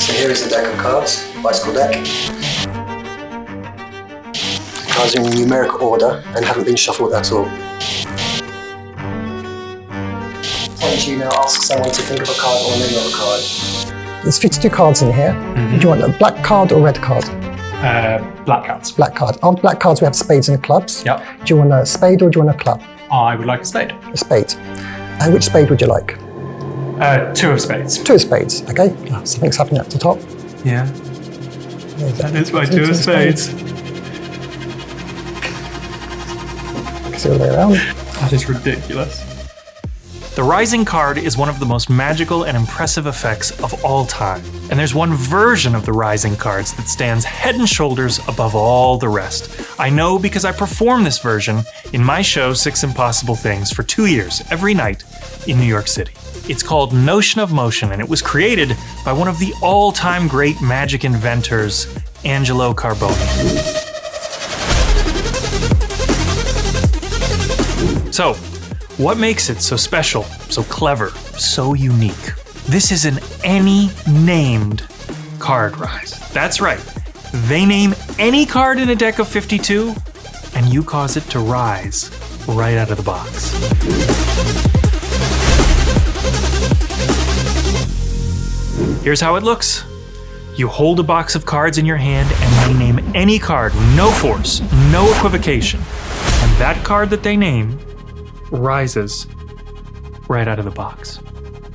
So here is the deck of cards, bicycle deck. The cards are in numerical order and haven't been shuffled at all. Why don't you now ask someone to think of a card or name of a card? There's 52 cards in here. Do you want a black card or red card? Black cards. Black card. Of black cards, we have spades and clubs. Yep. Do you want a spade or do you want a club? I would like a spade. A spade. And which spade would you like? Two of spades. Two of spades, okay. Something's happening at the top. Yeah. That is my two of spades. See all the way around. That is ridiculous. The rising card is one of the most magical and impressive effects of all time. And there's one version of the rising cards that stands head and shoulders above all the rest. I know because I performed this version in my show 6 Impossible Things for 2 years, every night in New York City. It's called Notion of Motion, and it was created by one of the all-time great magic inventors, Angelo Carbone. So, what makes it so special, so clever, so unique? This is an any-named card rise. That's right. They name any card in a deck of 52, and you cause it to rise right out of the box. Here's how it looks. You hold a box of cards in your hand and they name any card, no force, no equivocation. And that card that they name rises right out of the box.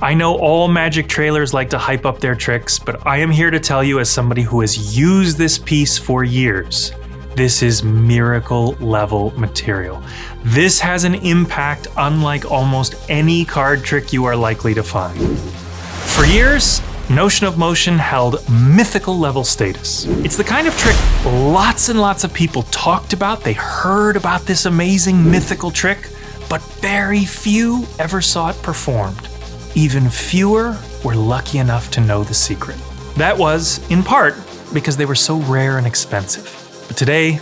I know all magic trailers like to hype up their tricks, but I am here to tell you as somebody who has used this piece for years, this is miracle level material. This has an impact unlike almost any card trick you are likely to find. For years, Notion of Motion held mythical level status. It's the kind of trick lots and lots of people talked about. They heard about this amazing mythical trick, but very few ever saw it performed. Even fewer were lucky enough to know the secret. That was, in part, because they were so rare and expensive. But today,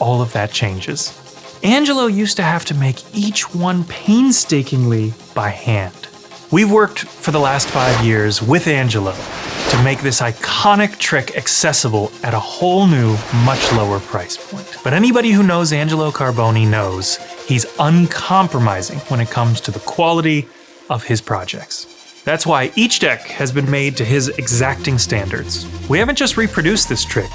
all of that changes. Angelo used to have to make each one painstakingly by hand. We've worked for the last 5 years with Angelo to make this iconic trick accessible at a whole new, much lower price point. But anybody who knows Angelo Carbone knows he's uncompromising when it comes to the quality of his projects. That's why each deck has been made to his exacting standards. We haven't just reproduced this trick,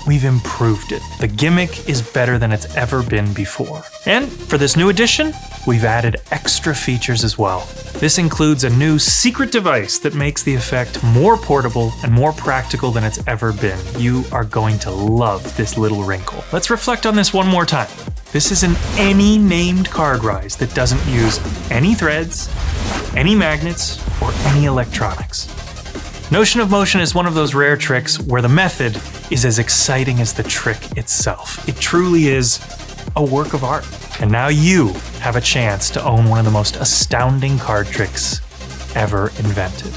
we've improved it. The gimmick is better than it's ever been before. And for this new edition, we've added extra features as well. This includes a new secret device that makes the effect more portable and more practical than it's ever been. You are going to love this little wrinkle. Let's reflect on this one more time. This is an any named card rise that doesn't use any threads, any magnets, or any electronics. Notion of Motion is one of those rare tricks where the method is as exciting as the trick itself. It truly is a work of art. And now you have a chance to own one of the most astounding card tricks ever invented.